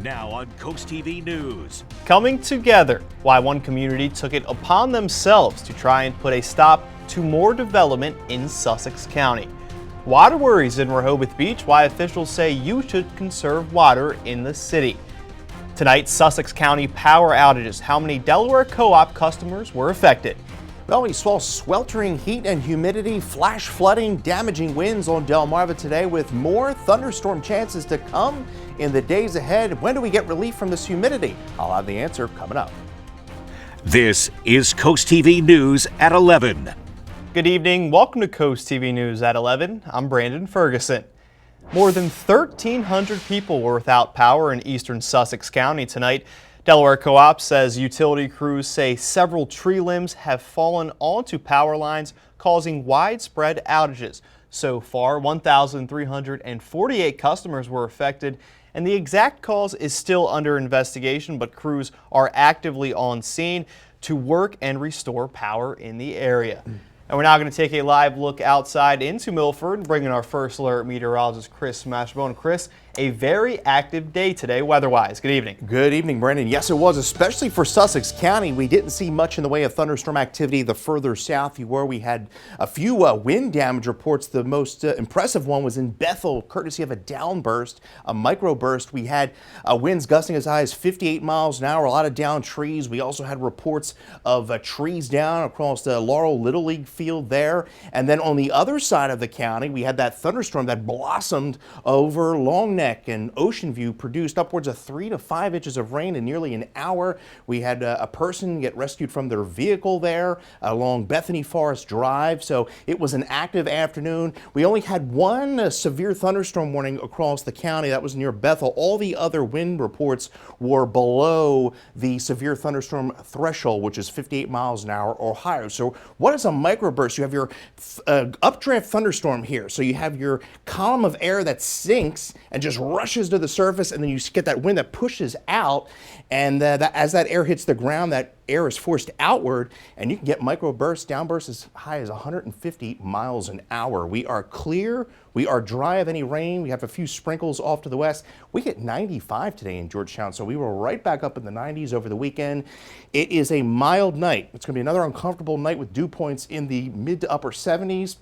Now on CoastTV News. Coming together, why one community took it upon themselves to try and put a stop to more development in Sussex County. Water worries in Rehoboth Beach, why officials say you should conserve water in the city. Tonight, Sussex County power outages, how many Delaware Co-op customers were affected. Well, we saw sweltering heat and humidity, flash flooding, damaging winds on Delmarva today with more thunderstorm chances to come in the days ahead. When do we get relief from this humidity? I'll have the answer coming up. This is CoastTV News at 11. Good evening. Welcome to CoastTV News at 11. I'm Brandon Ferguson. More than 1,300 people were without power in eastern Sussex County tonight. Delaware Co-op says utility crews say several tree limbs have fallen onto power lines, causing widespread outages. So far, 1,348 customers were affected, and the exact cause is still under investigation, but crews are actively on scene to work and restore power in the area. And we're now going to take a live look outside into Milford, bringing our first alert meteorologist Chris Mashbone. Chris, a very active day today weather-wise. Good evening. Good evening, Brandon. Yes, it was, especially for Sussex County. We didn't see much in the way of thunderstorm activity the further south you were. We had a few wind damage reports. The most impressive one was in Bethel, courtesy of a downburst, a microburst. We had winds gusting as high as 58 miles an hour, a lot of downed trees. We also had reports of trees down across the Laurel Little League field there. And then on the other side of the county, we had that thunderstorm that blossomed over Long Neck and Ocean View, produced upwards of 3 to 5 inches of rain in nearly an hour. We had a person get rescued from their vehicle there along Bethany Forest Drive. So it was an active afternoon. We only had one severe thunderstorm warning across the county. That was near Bethel. All the other wind reports were below the severe thunderstorm threshold, which is 58 miles an hour or higher. So what is a microburst? You have your updraft thunderstorm here. So you have your column of air that sinks and just rushes to the surface, and then you get that wind that pushes out, and as that air hits the ground, that air is forced outward, and you can get microbursts, downbursts as high as 150 miles an hour. We are clear. We are dry of any rain. We have a few sprinkles off to the west. We hit 95 today in Georgetown, so we were right back up in the 90s over the weekend. It is a mild night. It's going to be another uncomfortable night with dew points in the mid to upper 70s.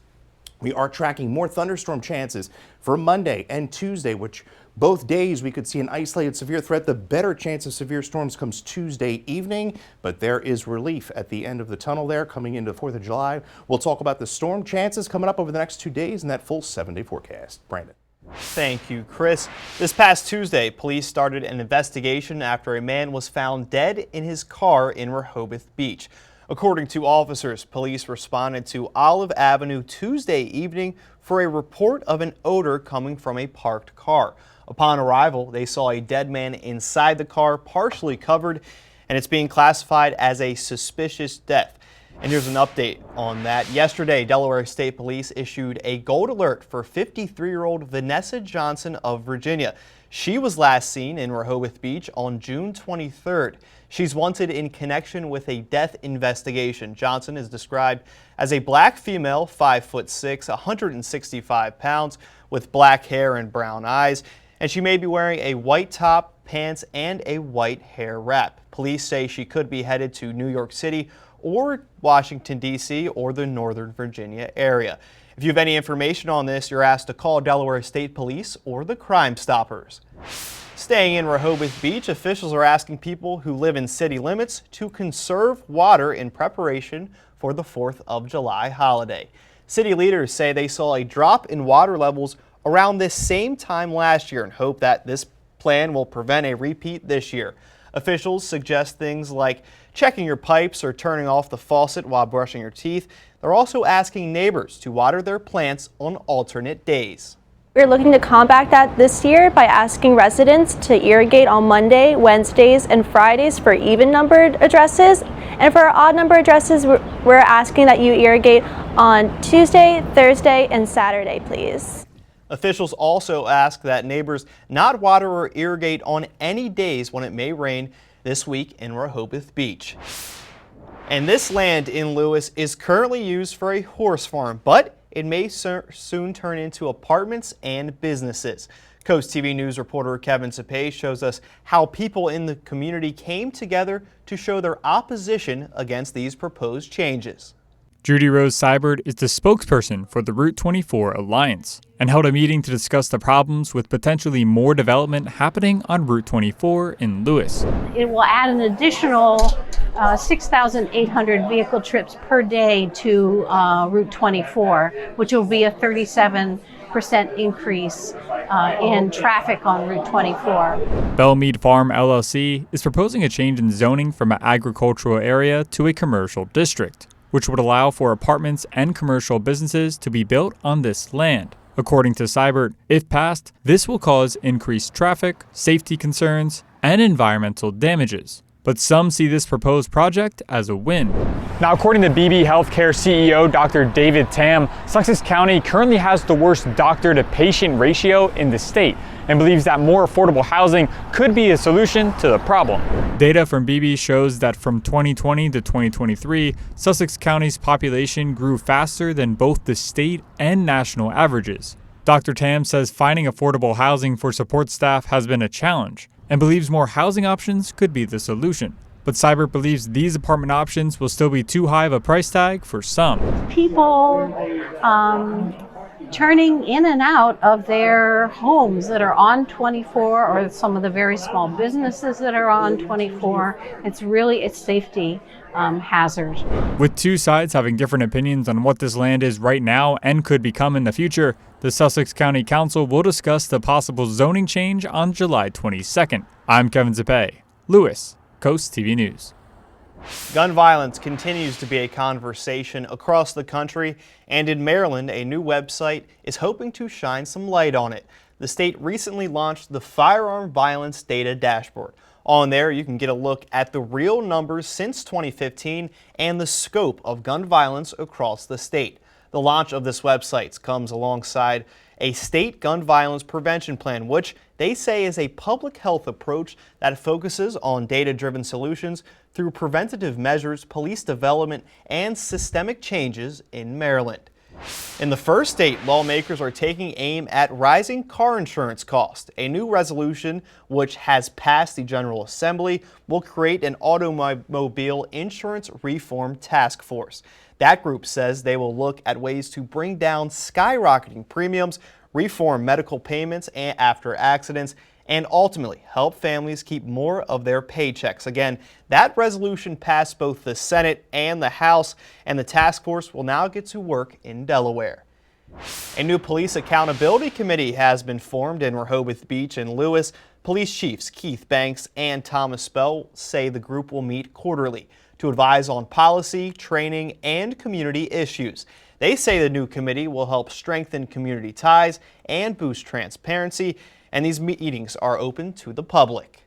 We are tracking more thunderstorm chances for Monday and Tuesday, which both days we could see an isolated severe threat. The better chance of severe storms comes Tuesday evening, but there is relief at the end of the tunnel there coming into the 4th of July. We'll talk about the storm chances coming up over the next 2 days in that full 7-day forecast. Brandon. Thank you, Chris. This past Tuesday, police started an investigation after a man was found dead in his car in Rehoboth Beach. According to officers, police responded to Olive Avenue Tuesday evening for a report of an odor coming from a parked car. Upon arrival, they saw a dead man inside the car, partially covered, and it's being classified as a suspicious death. And here's an update on that. Yesterday, Delaware State Police issued a gold alert for 53-year-old Vanessa Johnson of Virginia. She was last seen in Rehoboth Beach on June 23rd. She's wanted in connection with a death investigation. Johnson is described as a black female, 5'6", 165 pounds, with black hair and brown eyes, and she may be wearing a white top, pants, and a white hair wrap. Police say she could be headed to New York City or Washington, D.C., or the Northern Virginia area. If you have any information on this, you're asked to call Delaware State Police or the Crime Stoppers. Staying in Rehoboth Beach, officials are asking people who live in city limits to conserve water in preparation for the 4th of July holiday. City leaders say they saw a drop in water levels around this same time last year and hope that this plan will prevent a repeat this year. Officials suggest things like checking your pipes or turning off the faucet while brushing your teeth. They're also asking neighbors to water their plants on alternate days. We're looking to combat that this year by asking residents to irrigate on Monday, Wednesdays, and Fridays for even-numbered addresses. And for our odd-number addresses, we're asking that you irrigate on Tuesday, Thursday, and Saturday, please. Officials also ask that neighbors not water or irrigate on any days when it may rain this week in Rehoboth Beach. And this land in Lewis is currently used for a horse farm, but it may soon turn into apartments and businesses. Coast TV News reporter Kevin Cepay shows us how people in the community came together to show their opposition against these proposed changes. Judy Rose Seibert is the spokesperson for the Route 24 Alliance and held a meeting to discuss the problems with potentially more development happening on Route 24 in Lewis. It will add an additional 6,800 vehicle trips per day to Route 24, which will be a 37% increase in traffic on Route 24. Bellmead Farm LLC is proposing a change in zoning from an agricultural area to a commercial district, which would allow for apartments and commercial businesses to be built on this land. According to Seibert, if passed, this will cause increased traffic, safety concerns, and environmental damages. But some see this proposed project as a win. Now, according to BB Healthcare CEO Dr. David Tam, Sussex County currently has the worst doctor-to-patient ratio in the state and believes that more affordable housing could be a solution to the problem. Data from BB shows that from 2020 to 2023, Sussex County's population grew faster than both the state and national averages. Dr. Tam says finding affordable housing for support staff has been a challenge and believes more housing options could be the solution. But Seibert believes these apartment options will still be too high of a price tag for some. People turning in and out of their homes that are on 24, or some of the very small businesses that are on 24, it's really a safety hazard. With two sides having different opinions on what this land is right now and could become in the future, the Sussex County Council will discuss the possible zoning change on July 22nd. I'm Kevin Cepay, Lewis, Coast TV News. Gun violence continues to be a conversation across the country, and in Maryland, a new website is hoping to shine some light on it. The state recently launched the Firearm Violence Data Dashboard. On there, you can get a look at the real numbers since 2015 and the scope of gun violence across the state. The launch of this website comes alongside a state gun violence prevention plan, which they say is a public health approach that focuses on data-driven solutions through preventative measures, police development, and systemic changes in Maryland. In the first state, lawmakers are taking aim at rising car insurance costs. A new resolution, which has passed the General Assembly, will create an automobile insurance reform task force. That group says they will look at ways to bring down skyrocketing premiums, reform medical payments after accidents, and ultimately help families keep more of their paychecks. Again, that resolution passed both the Senate and the House, and the task force will now get to work in Delaware. A new police accountability committee has been formed in Rehoboth Beach and Lewis. Police chiefs Keith Banks and Thomas Spell say the group will meet quarterly to advise on policy, training, and community issues. They say the new committee will help strengthen community ties and boost transparency, and these meetings are open to the public.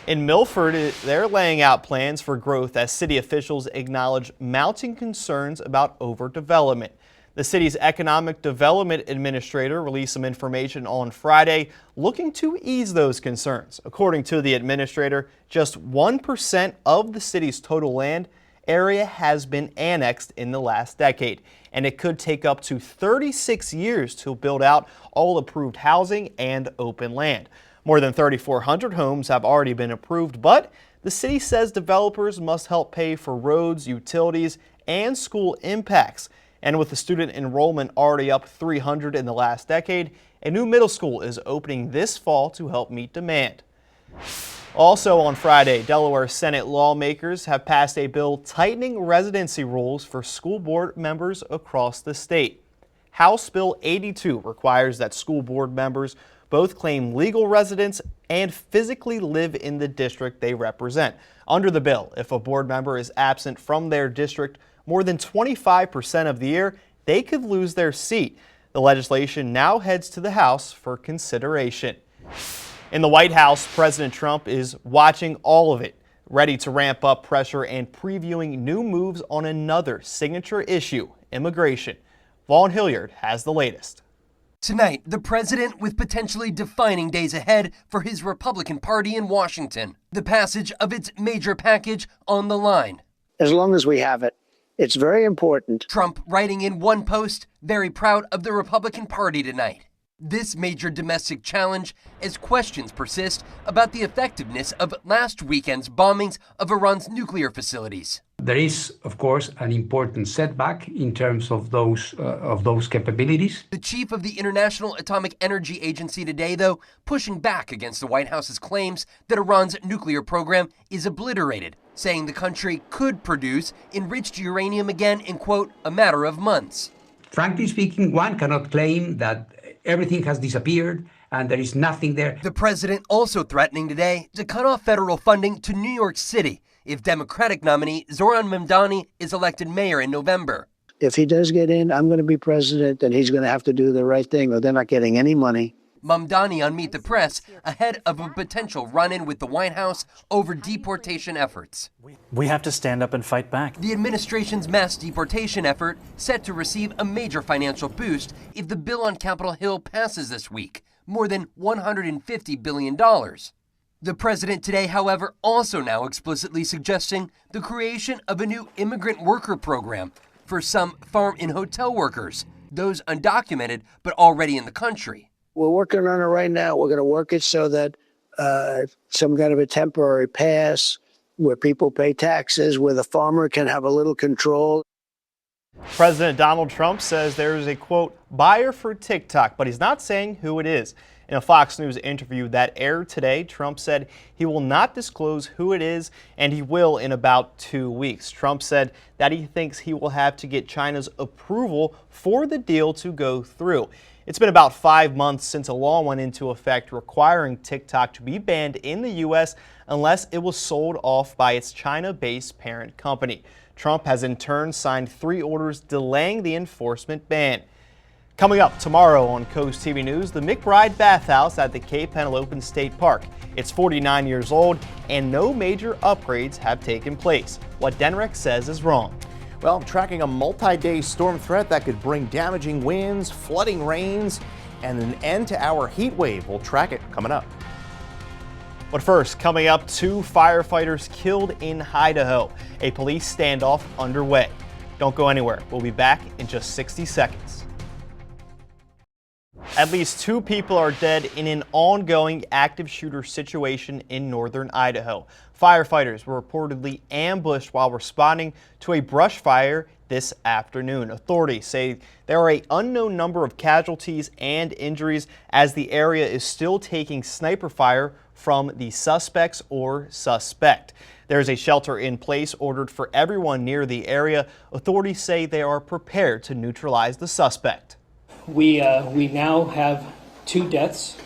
In Milford, they're laying out plans for growth as city officials acknowledge mounting concerns about overdevelopment. The city's Economic Development Administrator released some information on Friday looking to ease those concerns. According to the administrator, just 1% of the city's total land area has been annexed in the last decade, and it could take up to 36 years to build out all approved housing and open land. More than 3,400 homes have already been approved, but the city says developers must help pay for roads, utilities, and school impacts. And with the student enrollment already up 300 in the last decade, a new middle school is opening this fall to help meet demand. Also on Friday, Delaware Senate lawmakers have passed a bill tightening residency rules for school board members across the state. House Bill 82 requires that school board members both claim legal residence and physically live in the district they represent. Under the bill, if a board member is absent from their district more than 25% of the year, they could lose their seat. The legislation now heads to the House for consideration. In the White House, President Trump is watching all of it, ready to ramp up pressure and previewing new moves on another signature issue, immigration. Vaughn Hilliard has the latest. Tonight, the president with potentially defining days ahead for his Republican Party in Washington. The passage of its major package on the line. As long as we have it, it's very important. Trump writing in one post, very proud of the Republican Party tonight. This major domestic challenge as questions persist about the effectiveness of last weekend's bombings of Iran's nuclear facilities. There is, of course, an important setback in terms of those capabilities. The chief of the International Atomic Energy Agency today, though, pushing back against the White House's claims that Iran's nuclear program is obliterated, saying the country could produce enriched uranium again in, quote, a matter of months. Frankly speaking, one cannot claim that everything has disappeared and there is nothing there. The president also threatening today to cut off federal funding to New York City if Democratic nominee Zohran Mamdani is elected mayor in November. If he does get in, I'm going to be president, and he's going to have to do the right thing, or they're not getting any money. Mamdani on Meet the Press ahead of a potential run-in with the White House over deportation efforts. We have to stand up and fight back. The administration's mass deportation effort set to receive a major financial boost if the bill on Capitol Hill passes this week, more than $150 billion. The president today, however, also now explicitly suggesting the creation of a new immigrant worker program for some farm and hotel workers, those undocumented but already in the country. We're working on it right now. We're going to work it so that some kind of a temporary pass where people pay taxes, where the farmer can have a little control. President Donald Trump says there is a, quote, buyer for TikTok, but he's not saying who it is. In a Fox News interview that aired today, Trump said he will not disclose who it is, and he will in about 2 weeks. Trump said that he thinks he will have to get China's approval for the deal to go through. It's been about 5 months since a law went into effect requiring TikTok to be banned in the U.S. unless it was sold off by its China-based parent company. Trump has in turn signed 3 orders delaying the enforcement ban. Coming up tomorrow on Coast TV News, the McBride Bathhouse at the Cape Henlopen State Park. It's 49 years old and no major upgrades have taken place. What Denrex says is wrong. Well, I'm tracking a multi-day storm threat that could bring damaging winds, flooding rains, and an end to our heat wave. We'll track it coming up. But first, coming up, 2 firefighters killed in Idaho. A police standoff underway. Don't go anywhere. We'll be back in just 60 seconds. At least 2 people are dead in an ongoing active shooter situation in northern Idaho. Firefighters were reportedly ambushed while responding to a brush fire this afternoon. Authorities say there are an unknown number of casualties and injuries as the area is still taking sniper fire from the suspects or suspect. There's a shelter in place ordered for everyone near the area. Authorities say they are prepared to neutralize the suspect. We now have 2 deaths.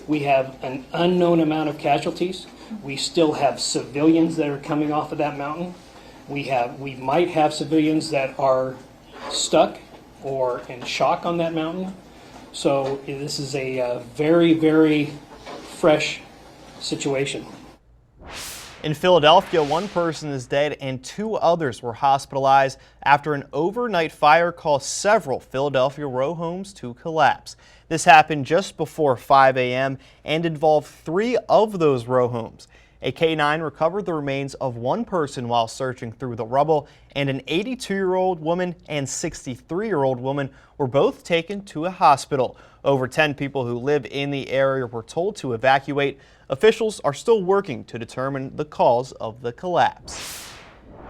We have an unknown amount of casualties. We still have civilians that are coming off of that mountain. We might have civilians that are stuck or in shock on that mountain. So this is a very, very fresh situation. In Philadelphia, 1 person is dead and 2 others were hospitalized after an overnight fire caused several Philadelphia row homes to collapse. This happened just before 5 a.m. and involved 3 of those row homes. A K-9 recovered the remains of 1 person while searching through the rubble, and an 82-year-old woman and 63-year-old woman were both taken to a hospital. Over 10 people who live in the area were told to evacuate. Officials are still working to determine the cause of the collapse.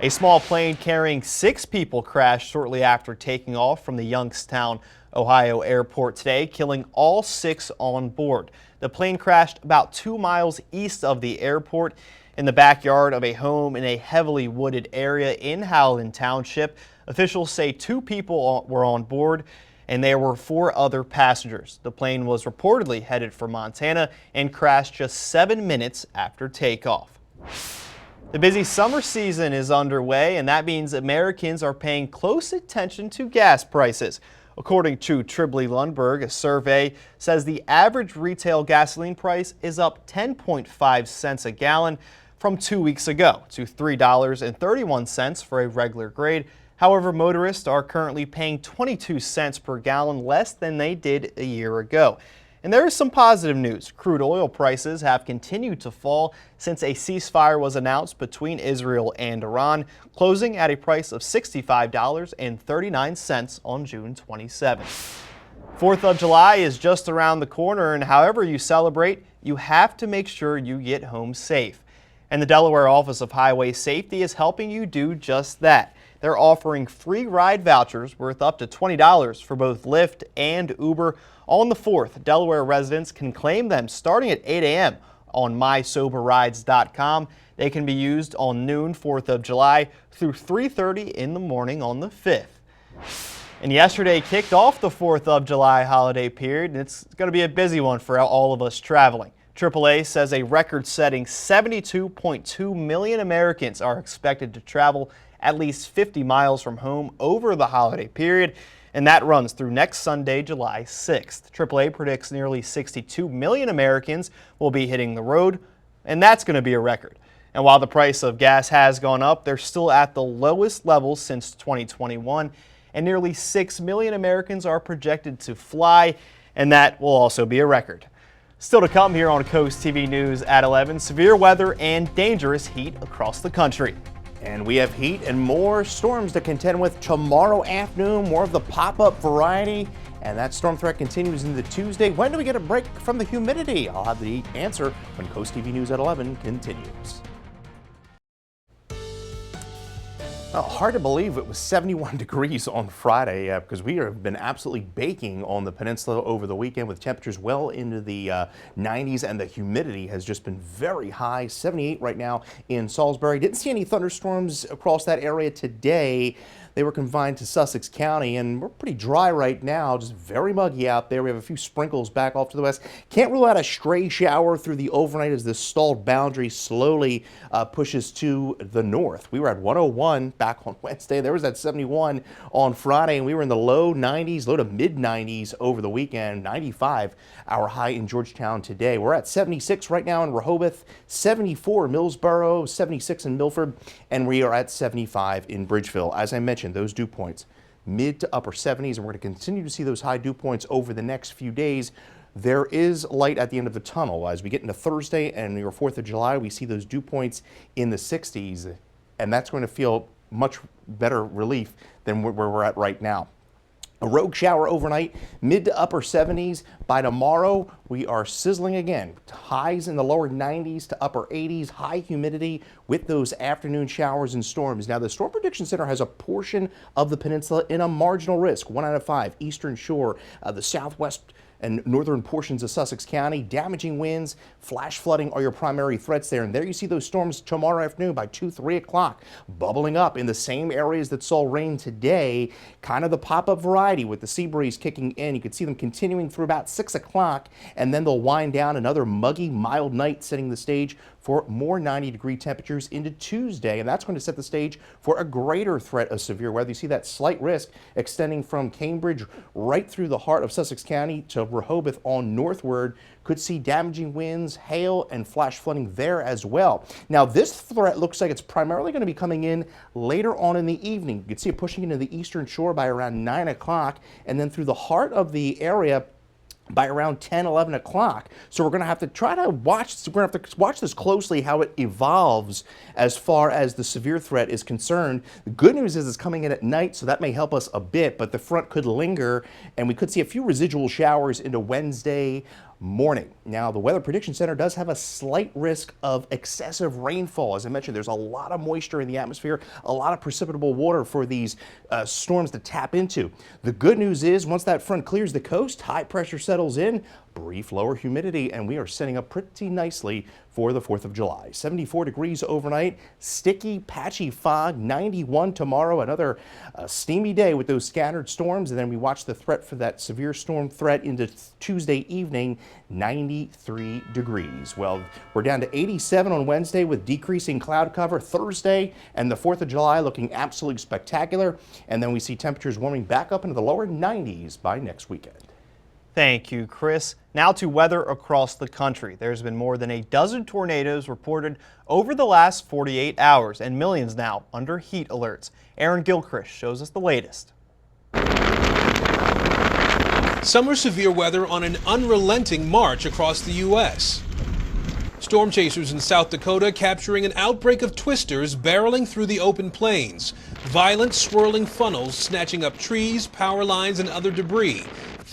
A small plane carrying 6 people crashed shortly after taking off from the Youngstown, Ohio airport today, killing all 6 on board. The plane crashed about 2 miles east of the airport in the backyard of a home in a heavily wooded area in Howland Township. Officials say 2 people were on board and there were 4 other passengers. The plane was reportedly headed for Montana and crashed just 7 minutes after takeoff. The busy summer season is underway, and that means Americans are paying close attention to gas prices. According to Tribly Lundberg, a survey says the average retail gasoline price is up 10.5 cents a gallon from 2 weeks ago to $3.31 for a regular grade. However, motorists are currently paying 22 cents per gallon less than they did a year ago. And there is some positive news. Crude oil prices have continued to fall since a ceasefire was announced between Israel and Iran, closing at a price of $65.39 on June 27. 4th of July is just around the corner, and however you celebrate, you have to make sure you get home safe. And the Delaware Office of Highway Safety is helping you do just that. They're offering free ride vouchers worth up to $20 for both Lyft and Uber. On the 4th, Delaware residents can claim them starting at 8 a.m. on mysoberrides.com. They can be used on noon 4th of July through 3:30 in the morning on the 5th. And yesterday kicked off the 4th of July holiday period, and it's going to be a busy one for all of us traveling. AAA says a record-setting 72.2 million Americans are expected to travel at least 50 miles from home over the holiday period, and that runs through next Sunday, July 6th. AAA predicts nearly 62 million Americans will be hitting the road, and that's going to be a record. And while the price of gas has gone up, they're still at the lowest level since 2021. And nearly 6 million Americans are projected to fly, and that will also be a record. Still to come here on Coast TV News at 11, severe weather and dangerous heat across the country. And we have heat and more storms to contend with tomorrow afternoon, more of the pop-up variety, and that storm threat continues into Tuesday. When do we get a break from the humidity? I'll have the answer when Coast TV News at 11 continues. Well, hard to believe it was 71 degrees on Friday because we have been absolutely baking on the peninsula over the weekend with temperatures well into the 90s, and the humidity has just been very high. 78 right now in Salisbury. Didn't see any thunderstorms across that area today. They were confined to Sussex County, and we're pretty dry right now, just very muggy out there. We have a few sprinkles back off to the west. Can't rule out a stray shower through the overnight as this stalled boundary slowly pushes to the north. We were at 101 back on Wednesday. There was that 71 on Friday, and we were in the low 90s, low to mid 90s over the weekend. 95 our high in Georgetown today. We're at 76 right now in Rehoboth, 74 in Millsboro, 76 in Milford, and we are at 75 in Bridgeville. As I mentioned, those dew points mid to upper 70s, and we're going to continue to see those high dew points over the next few days. There is light at the end of the tunnel. As we get into Thursday and your 4th of July, we see those dew points in the 60s, and that's going to feel much better relief than where we're at right now. A rogue shower overnight, mid to upper 70s. By tomorrow, we are sizzling again. Highs in the lower 90s to upper 80s, high humidity with those afternoon showers and storms. Now, the Storm Prediction Center has a portion of the peninsula in a marginal risk, 1 out of 5, eastern shore, the southwest and northern portions of Sussex County. Damaging winds, flash flooding are your primary threats there. And there you see those storms tomorrow afternoon by 2, 3 o'clock, bubbling up in the same areas that saw rain today. Kind of the pop-up variety with the sea breeze kicking in. You can see them continuing through about 6 o'clock, and then they'll wind down. Another muggy, mild night setting the stage for more 90-degree temperatures into Tuesday, and that's going to set the stage for a greater threat of severe weather. You see that slight risk extending from Cambridge right through the heart of Sussex County to Rehoboth on northward. Could see damaging winds, hail, and flash flooding there as well. Now, this threat looks like it's primarily going to be coming in later on in the evening. You can see it pushing into the eastern shore by around 9 o'clock, and then through the heart of the area by around 10, 11 o'clock. So we're going to have to try to watch, this closely, how it evolves as far as the severe threat is concerned. The good news is it's coming in at night, so that may help us a bit, but the front could linger, and we could see a few residual showers into Wednesday morning. Now, the Weather Prediction Center does have a slight risk of excessive rainfall. As I mentioned, there's a lot of moisture in the atmosphere, a lot of precipitable water for these storms to tap into. The good news is once that front clears the coast, high pressure settles in, brief lower humidity, and we are setting up pretty nicely for the 4th of July. 74 degrees overnight, sticky, patchy fog, 91 tomorrow, another steamy day with those scattered storms, and then we watch the threat for that severe storm threat into Tuesday evening, 93 degrees. Well, we're down to 87 on Wednesday with decreasing cloud cover. Thursday and the 4th of July looking absolutely spectacular, and then we see temperatures warming back up into the lower 90s by next weekend. Thank you, Chris. Now to weather across the country. There's been more than a dozen tornadoes reported over the last 48 hours and millions now under heat alerts. Aaron Gilchrist shows us the latest. Summer severe weather on an unrelenting march across the U.S. Storm chasers in South Dakota capturing an outbreak of twisters barreling through the open plains. Violent swirling funnels snatching up trees, power lines, and other debris.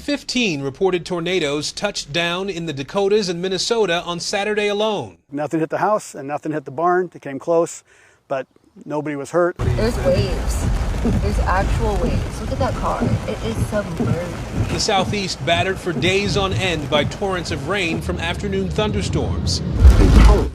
15 reported tornadoes touched down in the Dakotas and Minnesota on Saturday alone. Nothing hit the house and nothing hit the barn. They came close, but nobody was hurt. There's waves. There's actual waves. Look at that car. It is submerged. The Southeast battered for days on end by torrents of rain from afternoon thunderstorms.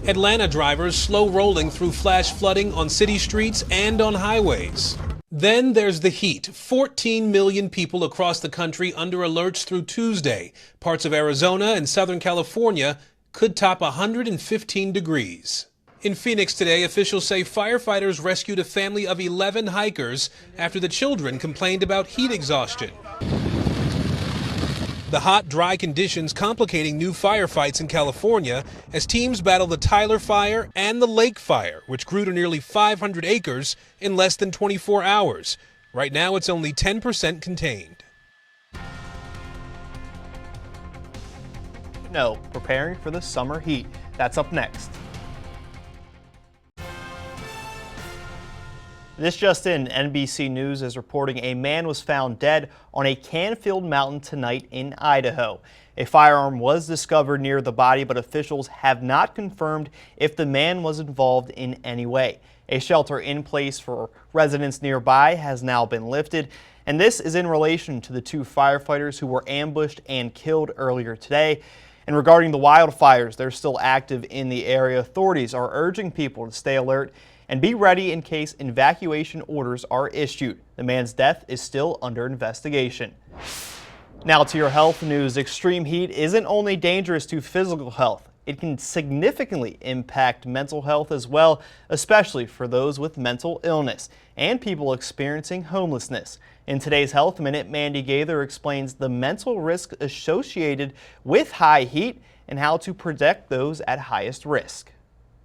Atlanta drivers slow rolling through flash flooding on city streets and on highways. Then there's the heat. 14 million people across the country under alerts through Tuesday. Parts of Arizona and Southern California could top 115 degrees. In Phoenix today, officials say firefighters rescued a family of 11 hikers after the children complained about heat exhaustion. The hot, dry conditions complicating new firefights in California as teams battle the Tyler Fire and the Lake Fire, which grew to nearly 500 acres in less than 24 hours. Right now, it's only 10% contained. No, preparing for the summer heat. That's up next. This just in, NBC News is reporting a man was found dead on a Canfield mountain tonight in Idaho. A firearm was discovered near the body, but officials have not confirmed if the man was involved in any way. A shelter in place for residents nearby has now been lifted, and this is in relation to the two firefighters who were ambushed and killed earlier today. And regarding the wildfires, they're still active in the area. Authorities are urging people to stay alert and be ready in case evacuation orders are issued. The man's death is still under investigation. Now to your health news. Extreme heat isn't only dangerous to physical health. It can significantly impact mental health as well, especially for those with mental illness and people experiencing homelessness. In today's Health Minute, Mandy Gaither explains the mental risk associated with high heat and how to protect those at highest risk.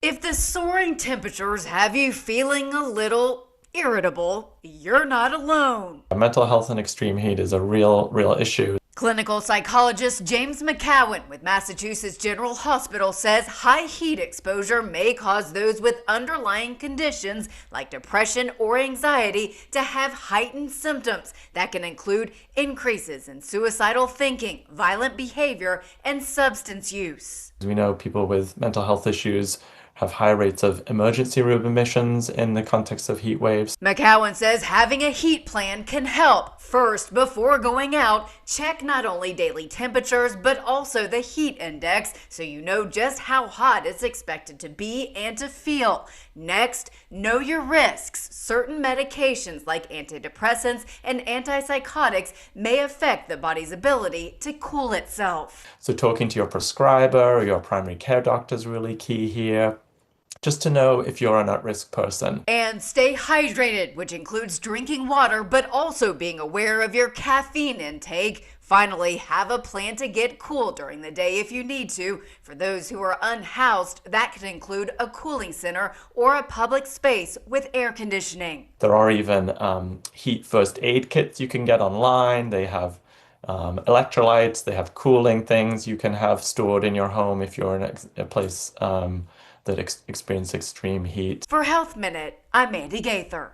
If the soaring temperatures have you feeling a little irritable, you're not alone. Mental health in extreme heat is a real issue. Clinical psychologist James McCowan with Massachusetts General Hospital says high heat exposure may cause those with underlying conditions like depression or anxiety to have heightened symptoms that can include increases in suicidal thinking, violent behavior, and substance use. We know people with mental health issues have high rates of emergency room admissions in the context of heat waves. McCowan says having a heat plan can help. First, before going out, check not only daily temperatures, but also the heat index so you know just how hot it's expected to be and to feel. Next, know your risks. Certain medications like antidepressants and antipsychotics may affect the body's ability to cool itself. So talking to your prescriber or your primary care doctor is really key here, just to know if you're an at-risk person. And stay hydrated, which includes drinking water, but also being aware of your caffeine intake. Finally, have a plan to get cool during the day if you need to. For those who are unhoused, that could include a cooling center or a public space with air conditioning. There are even heat first aid kits you can get online. They have electrolytes, they have cooling things you can have stored in your home if you're in a place that experience extreme heat. For Health Minute, I'm Mandy Gaither.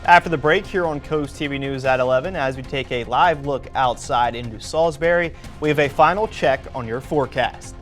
After the break here on Coast TV News at 11, as we take a live look outside into Salisbury, we have a final check on your forecast.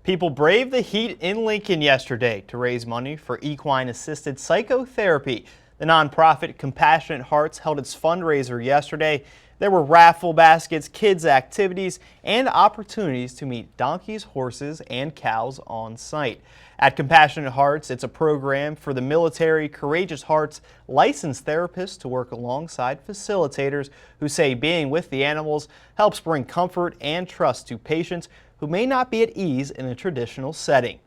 People braved the heat in Lincoln yesterday to raise money for equine-assisted psychotherapy. The nonprofit Compassionate Hearts held its fundraiser yesterday. There were raffle baskets, kids' activities, and opportunities to meet donkeys, horses, and cows on site. At Compassionate Hearts, it's a program for the military Courageous Hearts licensed therapists to work alongside facilitators who say being with the animals helps bring comfort and trust to patients who may not be at ease in a traditional setting.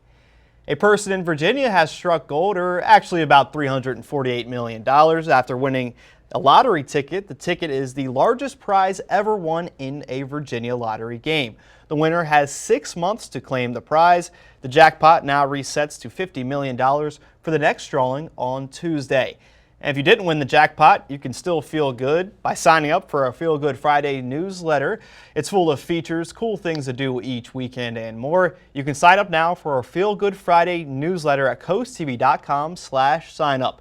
A person in Virginia has struck gold, or actually about $348 million, after winning a lottery ticket. The ticket is the largest prize ever won in a Virginia lottery game. The winner has 6 months to claim the prize. The jackpot now resets to $50 million for the next drawing on Tuesday. And if you didn't win the jackpot, you can still feel good by signing up for our Feel Good Friday newsletter. It's full of features, cool things to do each weekend, and more. You can sign up now for our Feel Good Friday newsletter at coasttv.com/signup.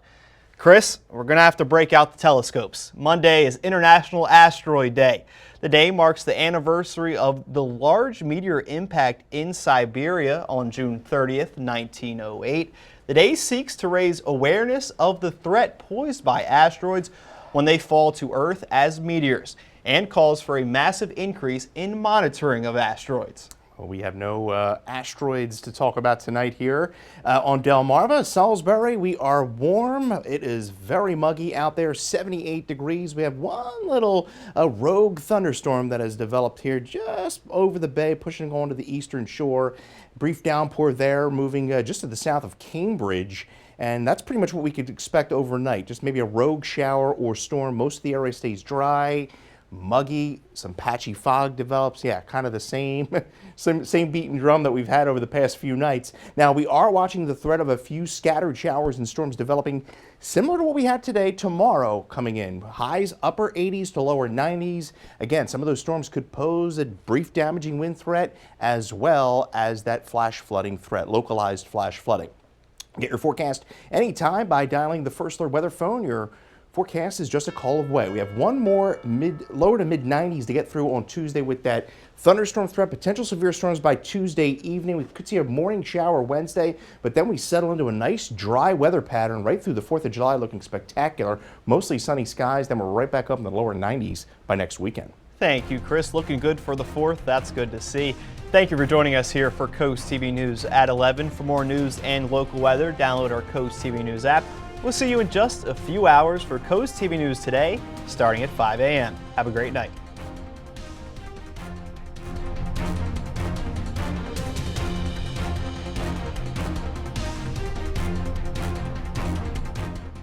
Chris, we're going to have to break out the telescopes. Monday is International Asteroid Day. The day marks the anniversary of the large meteor impact in Siberia on June 30th, 1908. The day seeks to raise awareness of the threat posed by asteroids when they fall to Earth as meteors, and calls for a massive increase in monitoring of asteroids. Well, we have no asteroids to talk about tonight here. On Delmarva, Salisbury, we are warm. It is very muggy out there, 78 degrees. We have one little rogue thunderstorm that has developed here just over the bay, pushing on to the eastern shore. Brief downpour there, moving just to the south of Cambridge. And that's pretty much what we could expect overnight. Just maybe a rogue shower or storm. Most of the area stays dry, muggy, some patchy fog develops. Yeah, kind of the same beaten drum that we've had over the past few nights. Now, we are watching the threat of a few scattered showers and storms developing similar to what we had today, tomorrow coming in. Highs upper 80s to lower 90s. Again, some of those storms could pose a brief damaging wind threat as well as that flash flooding threat, localized flash flooding. Get your forecast anytime by dialing the First Alert Weather phone. Your forecast is just a call away. We have one more lower to mid 90s to get through on Tuesday with that thunderstorm threat, potential severe storms by Tuesday evening. We could see a morning shower Wednesday, but then we settle into a nice dry weather pattern right through the 4th of July, looking spectacular. Mostly sunny skies, then we're right back up in the lower 90s by next weekend. Thank you, Chris. Looking good for the 4th. That's good to see. Thank you for joining us here for Coast TV News at 11. For more news and local weather, download our Coast TV News app. We'll see you in just a few hours for Coast TV News Today, starting at 5 a.m. Have a great night.